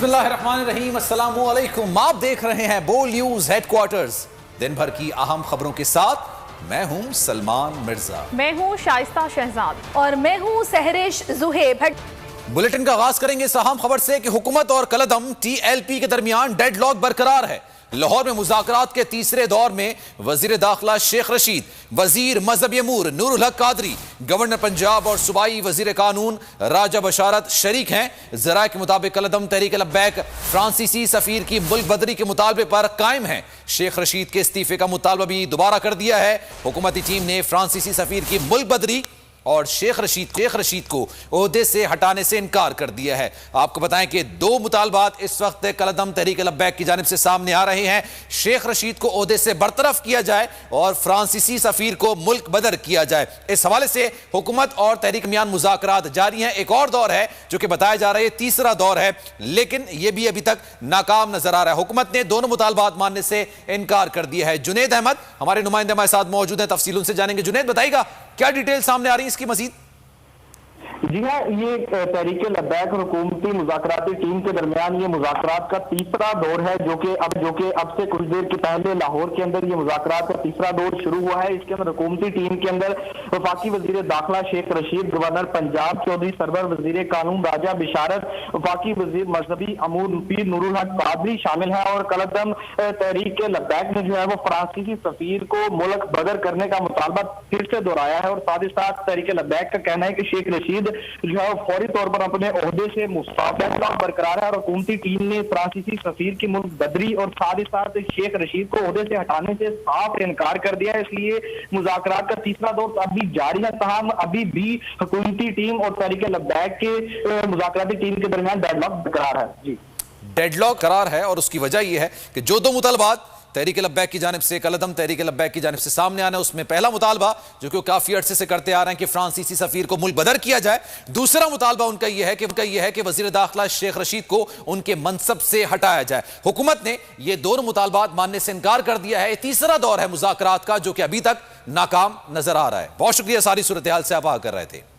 बिस्मिल्लाहिर्रहमानिर्रहीम, अस्सलामु अलैकुम। आप देख रहे हैं बोल न्यूज हेडक्वार्टर्स। दिन भर की अहम खबरों के साथ मैं हूं सलमान मिर्जा, मैं हूं शाइस्ता शहजाद और मैं हूं सहरिश जुहेब। बुलेटिन का आगाज करेंगे इस अहम खबर से कि हुकूमत और कलदम TLP के दरमियान डेडलॉक बरकरार है। लाहौर में मुज़ाकरात के तीसरे दौर में वजीर दाखिला शेख रशीद, वजीर मजहब अमूर नूरुल हक कादरी, गवर्नर पंजाब और सूबाई वजीर कानून राजा बशारत शरीक हैं। जराये के मुताबिक कलदम तहरीक लब्बैक फ्रांसीसी सफीर की मुल्क बदरी के मुतालबे पर कायम है। शेख रशीद के इस्तीफे का मुतालबा भी दोबारा कर दिया है। हुकूमती टीम ने फ्रांसीसी सफीर की मुल्क बदरी और शेख रशीद को ओहदे से हटाने से इनकार कर दिया है। आपको बताएं कि दो मुतालबात इस वक्त कलदम तहरीक लब्बैक की जानिब से सामने आ रहे हैं। शेख रशीद को ओहदे से बरतरफ किया जाए और फ्रांसीसी सफीर को मुल्क बदर किया जाए। इस हवाले से हुकूमत और तहरीक मियान मुज़ाकरात जारी हैं। एक और दौर है जो कि बताया जा रहा है तीसरा दौर है, लेकिन यह भी अभी तक नाकाम नजर आ रहा है। हुकूमत ने दोनों मुतालबात मानने से इनकार कर दिया है। जुनैद अहमद हमारे नुमाइंदे हमारे साथ मौजूद हैं, तफसील उनसे जानेंगे। जुनैद, बताइएगा क्या डिटेल सामने आ रही है इसकी मजीद? जी हाँ, ये तहरीक लब्बैक और हुकूमती मुज़ाकराती टीम के दरमियान ये मुज़ाकरात का तीसरा दौर है, जो कि अब से कुछ देर के पहले लाहौर के अंदर ये मुज़ाकरात का तीसरा दौर शुरू हुआ है। इसके अंदर हुकूमती टीम के अंदर वफाकी वजीर दाखिला शेख रशीद, गवर्नर पंजाब चौधरी सरवर, वजीर कानून राजा बिशारत, वफाकी वजीर मजहबी अमूर पीर नूरुल हक कादरी शामिल है। और कलदम तहरीक लब्बैक ने जो है वो फ्रांसीसी सफीर को मुल्क बदर करने का मुतालबा फिर से दोहराया है। और साथ ही साथ तहरीक लब्बैक का कहना है कि शेख रशीद जो है फौरी तौर पर अपने ओहदे से मुस्तैद बरकरार है। और हुकूमती टीम ने फ्रांसीसी सफीर की मुल्क बदरी और साथ ही साथ शेख रशीद को ओहदे से हटाने से साफ इनकार कर दिया है। इसलिए मुज़ाकरात का तीसरा दौर अभी जारी है। तमाम अभी भी हुकूमती टीम और तहरीक लब्बैक के मुज़ाकराती टीम के दरमियान डेडलॉक बरकरार है। जी, डेडलॉक करार है और उसकी वजह यह है कि जो दो मुतालबात तहरीक लब्बैक की जानिब से, कलदम तहरीक लब्बैक की जानिब से सामने आना है, उसमें पहला मुतालबा जो कि काफी अरसे से करते आ रहे हैं कि फ्रांसीसी सफीर को मुल्क बदर किया जाए। दूसरा मुतालबा उनका यह है कि वजीर दाखिला शेख रशीद को उनके मनसब से हटाया जाए। हुकूमत ने यह दोनों मुतालबात मानने से इनकार कर दिया है। तीसरा दौर है मुज़ाकरात का जो कि अभी तक नाकाम नजर आ रहा है। बहुत शुक्रिया सारी सूरत हाल से आप आगाह कर रहे थे।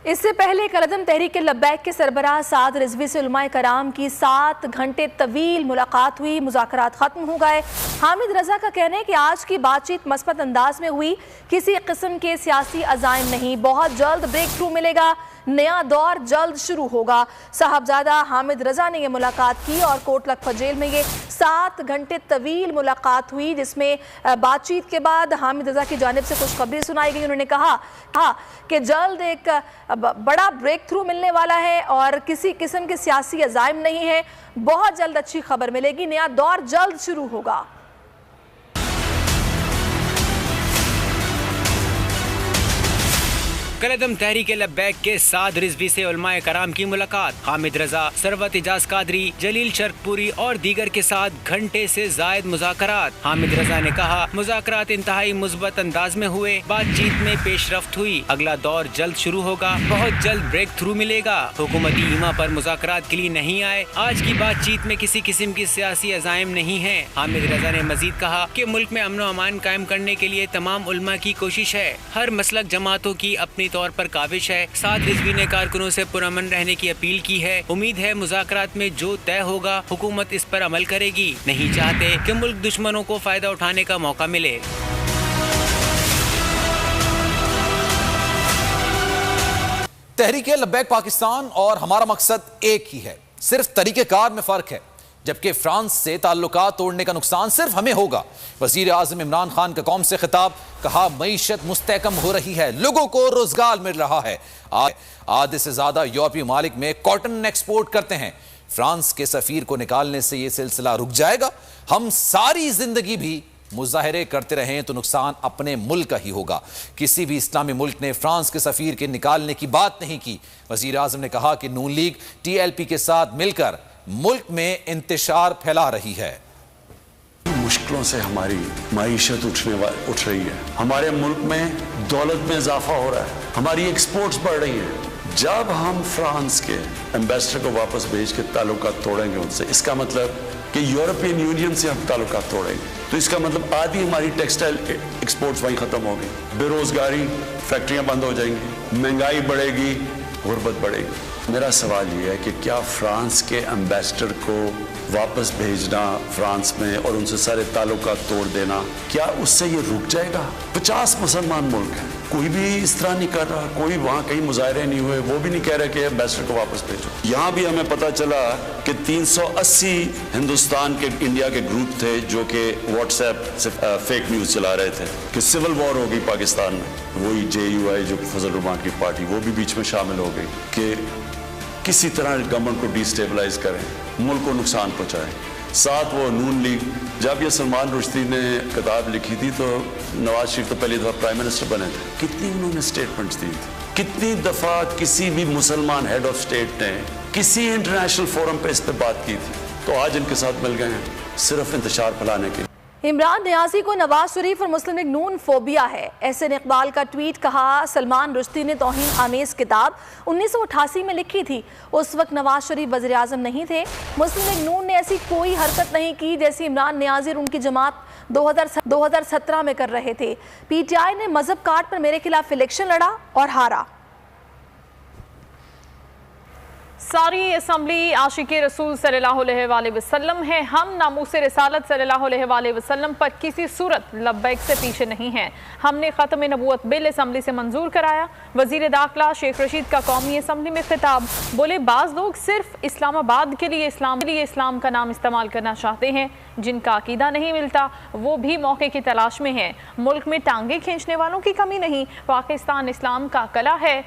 इससे पहले कलदम तहरीक लब्बैक के सरबराह साद रिजवी से उलमाए कराम की 7 घंटे तवील मुलाकात हुई। मुज़ाकरात खत्म हो गए। हामिद रजा का कहना है कि आज की बातचीत मस्बत अंदाज में हुई, किसी किस्म के सियासी अज़ाइम नहीं, बहुत जल्द ब्रेक थ्रू मिलेगा, नया दौर जल्द शुरू होगा। साहबजादा हामिद रजा ने यह मुलाकात की और कोटलखपत जेल में ये 7 घंटे तवील मुलाकात हुई, जिसमें बातचीत के बाद हामिद रजा की जानिब से खुशखबरी सुनाई गई। उन्होंने कहा कि जल्द एक बड़ा ब्रेक थ्रू मिलने वाला है और किसी किस्म के सियासी अज़ाइम नहीं है, बहुत जल्द अच्छी खबर मिलेगी, नया दौर जल्द शुरू होगा। कलदम तहरीक लब्बैक के साद रिजवी से उलमाए कराम की मुलाकात। हामिद रजा, सरवत इजाज कादरी, जलील शर्कपुरी और दीगर के साथ घंटे से जायद मुज़ाकरात। हामिद रजा ने कहा मुज़ाकरात इंतहाई मुस्बत अंदाज में हुए, बातचीत में पेशरफ्त हुई, अगला दौर जल्द शुरू होगा, बहुत जल्द ब्रेक थ्रू मिलेगा। हुकूमती ईमा पर मुज़ाकरात के लिए नहीं आए, आज की बातचीत में किसी किस्म की सियासी अज़ाइम नहीं है। हामिद रजा ने मजीद कहा कि मुल्क में अमन व अमान कायम करने के लिए तमाम उलमा की कोशिश है, हर मसलक जमातों की अपनी तौर पर काविश है। साद रिजवी ने कारकुनों से पुरअमन रहने की अपील की है। उम्मीद है मुज़ाकरात में जो तय होगा हुकूमत इस पर अमल करेगी। नहीं चाहते कि मुल्क दुश्मनों को फायदा उठाने का मौका मिले। तहरीक लब्बैक पाकिस्तान और हमारा मकसद एक ही है, सिर्फ तरीकेकार में फर्क है। जबकि फ्रांस से ताल्लुकात तोड़ने का नुकसान सिर्फ हमें होगा। वजीर आज़म इमरान खान का कौम से खिताब, कहा मईशत मुस्तहकम हो रही है, लोगों को रोजगार मिल रहा है। आधे से ज्यादा यूरोपीय मालिक में कॉटन एक्सपोर्ट करते हैं। फ्रांस के सफीर को निकालने से यह सिलसिला रुक जाएगा। हम सारी जिंदगी भी मुजाहरे करते रहें तो नुकसान अपने मुल्क का ही होगा। किसी भी इस्लामी मुल्क ने फ्रांस के सफीर के निकालने की बात नहीं की। वजीर आज़म ने कहा कि नून लीग TLP के साथ मिलकर मुल्क में इंतशार फैला रही है। मुश्किलों से हमारी माईशत उठ रही है, हमारे मुल्क में दौलत में इजाफा हो रहा है, हमारी एक्सपोर्ट्स बढ़ रही हैं। जब हम फ्रांस के एम्बेसडर को वापस भेज के ताल्लुकात तोड़ेंगे उनसे, इसका मतलब कि यूरोपियन यूनियन से हम ताल्लुकात तोड़ेंगे, तो इसका मतलब आधी हमारी टेक्सटाइल एक्सपोर्ट्स वहीं खत्म होगी, बेरोजगारी, फैक्ट्रियां बंद हो जाएंगी, महंगाई बढ़ेगी, गुर्बत बढ़ेगी। मेरा सवाल ये है कि क्या फ्रांस के एम्बेसडर को वापस भेजना फ्रांस में और उनसे सारे ताल्लुकात तोड़ देना, क्या उससे ये रुक जाएगा? 50 मुसलमान मुल्क हैं, कोई भी इस तरह नहीं कर रहा, कोई वहाँ कहीं मुजाहरे नहीं हुए, वो भी नहीं कह रहे कि एम्बेसडर को वापस भेजो। यहाँ भी हमें पता चला कि 380 हिंदुस्तान के इंडिया के ग्रुप थे जो कि व्हाट्सएप से फेक न्यूज़ चला रहे थे कि सिविल वॉर हो गई पाकिस्तान में। वही JUI जो फजल रहमान की पार्टी, वो भी बीच में शामिल हो गई कि किसी तरह गवर्नमेंट को डिस्टेबलाइज करें, मुल्क को नुकसान पहुंचाएं। साथ वो नून लीग, जब ये सलमान रुश्दी ने किताब लिखी थी तो नवाज शरीफ तो पहली दफ़ा प्राइम मिनिस्टर बने थे, कितनी उन्होंने स्टेटमेंट्स दी थी, कितनी दफ़ा किसी भी मुसलमान हेड ऑफ स्टेट ने किसी इंटरनेशनल फोरम पे इस पे बात की थी, तो आज इनके साथ मिल गए हैं सिर्फ इंतशार फैलाने के लिए। इमरान नियाज़ी को नवाज शरीफ और मुस्लिम लीग नून फोबिया है, एहसन इकबाल का ट्वीट। कहा, सलमान रुश्दी ने तौहीन आमेज किताब 1988 में लिखी थी, उस वक्त नवाज शरीफ वज़ीर आज़म नहीं थे। मुस्लिम लीग नून ने ऐसी कोई हरकत नहीं की जैसी इमरान नियाज़ी और उनकी जमात 2017 में कर रहे थे। PTI ने मजहब कार्ड पर मेरे खिलाफ इलेक्शन लड़ा और हारा। सारी असम्बली आशिक़े रसूल सल्लल्लाहु अलैहि वसल्लम है। हम नामूस रिसालत सल्लल्लाहु अलैहि वसल्लम पर किसी सूरत लब्बैक से पीछे नहीं हैं। हमने ख़त्म नबूवत बिल असम्बली से मंजूर कराया। वज़ीर दाखिला शेख रशीद का कौमी असम्बली में खिताब। बोले, बाज़ लोग सिर्फ इस्लामाबाद के लिए इस्लाम का नाम इस्तेमाल करना चाहते हैं, जिनका अकीदा नहीं मिलता वो भी मौके की तलाश में हैं। मुल्क में टांगे खींचने वालों की कमी नहीं, पाकिस्तान इस्लाम का कला है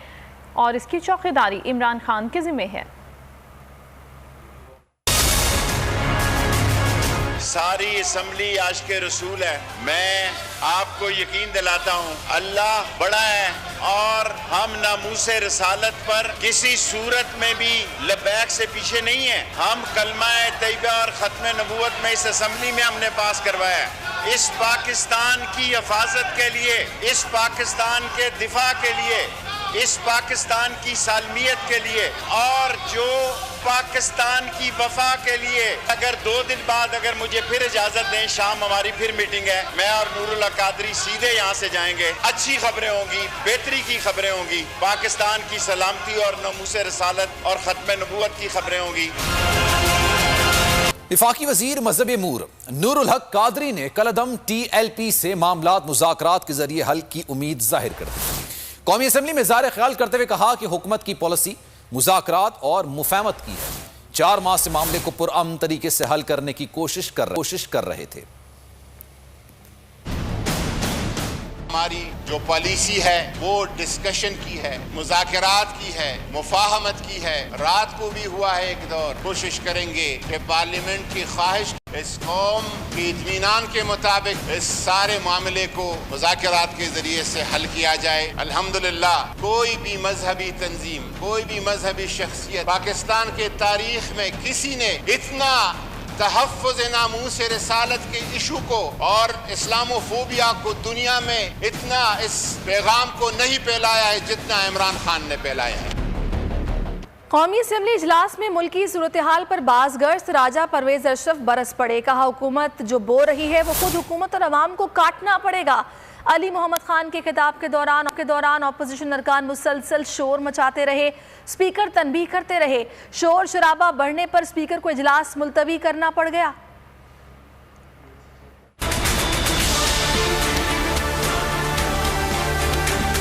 और इसकी चौकीदारी इमरान खान के जिम्मे है। सारी असम्बली आशिक़े रसूल है। मैं आपको यकीन दिलाता हूँ अल्लाह बड़ा है और हम नामूसे रसालत पर किसी सूरत में भी लब्बैक से पीछे नहीं है। हम कलमा तैयबा और ख़त्म नबूवत में इस असम्बली में हमने पास करवाया है। इस पाकिस्तान की हिफाजत के लिए, इस पाकिस्तान के दिफा के लिए, इस पाकिस्तान की सालमियत के लिए और जो पाकिस्तान की वफा के लिए। अगर 2 दिन बाद अगर मुझे फिर इजाजत दें, शाम हमारी फिर मीटिंग है, मैं और नूरुल्लाह कादरी सीधे यहाँ से जाएंगे। अच्छी खबरें होंगी, बेहतरी की खबरें होंगी, पाकिस्तान की सलामती और नामूस रसालत और खत्म नबूवत की खबरें होंगी। वफाकी वजीर मजहब अमूर नूरुल हक कादरी ने कलअदम TLP से मामलात मुज़ाकरात के जरिए हल की उम्मीद जाहिर कर दी। कौमी असम्बली में इज़हार ख्याल करते हुए कहा कि हुकूमत की पॉलिसी मुज़ाकरात और मुफाहमत की है। 4 माह से मामले को पुरअमन तरीके से हल करने की कोशिश कर रहे थे। हमारी जो पॉलिसी है वो डिस्कशन की है, मुज़ाकरात की है, मुफाहमत की है। रात को भी हुआ है एक दौर। कोशिश करेंगे कि पार्लियामेंट की ख्वाहिश इस कौम के इत्मीनान के मुताबिक इस सारे मामले को मुज़ाकरात के जरिए से हल किया जाए। अल्हम्दुलिल्लाह कोई भी मजहबी तंजीम, कोई भी मजहबी शख्सियत पाकिस्तान के तारीख में किसी ने इतना तहफ़्फ़ुज़ नामूस रिसालत के इशू को और इस्लामोफोबिया को दुनिया में इतना इस पैगाम को नहीं फैलाया है जितना इमरान खान ने फैलाया है। कौमी असम्बली इजलास में मुल्की सूरत हाल पर बाज़गश्त राजा परवेज अशरफ बरस पड़े। कहा, हुकूमत जो बो रही है वो खुद हुकूमत और अवाम को काटना पड़ेगा। अली मोहम्मद खान के खिताब के दौरान अपोजिशन अरकान मुसलसल शोर मचाते रहे, स्पीकर तनबीह करते रहे। शोर शराबा बढ़ने पर स्पीकर को इजलास मुलतवी करना पड़ गया।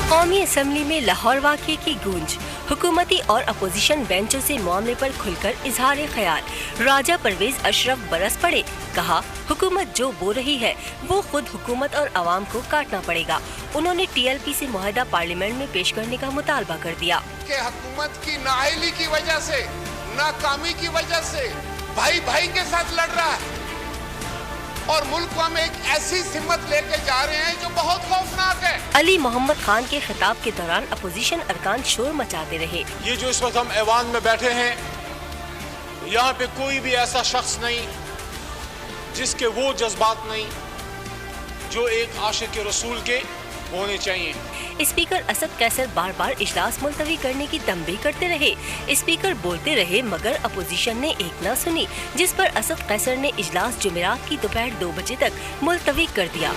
कौमी असम्बली में लाहौर वाक़े की गूंज। हुकूमती और अपोजिशन बेंचों से मामले पर खुलकर इजहार ख्याल। राजा परवेज अशरफ बरस पड़े। कहा, हुकूमत जो बो रही है वो खुद हुकूमत और आवाम को काटना पड़ेगा। उन्होंने TLP से मुआहदा पार्लियामेंट में पेश करने का मुतालबा कर दिया। कि हुकूमत की नाअहली की वजह से, नाकामी की वजह से भाई भाई के साथ लड़ रहा है और मुल्क को हम एक ऐसी सिमत लेके जा रहे हैं जो बहुत खौफनाक है। अली मोहम्मद खान के खिताब के दौरान अपोजिशन अरकान शोर मचाते रहे। ये जो इस वक्त हम ऐवान में बैठे हैं, यहाँ पे कोई भी ऐसा शख्स नहीं जिसके वो जज्बात नहीं जो एक आशिक़ रसूल के होने चाहिए। स्पीकर असद कैसर बार बार इजलास मुलतवी करने की तंबीह करते रहे। स्पीकर बोलते रहे मगर अपोजिशन ने एक न सुनी, जिस पर असद कैसर ने इजलास जुमेरात की दोपहर 2 बजे तक मुलतवी कर दिया।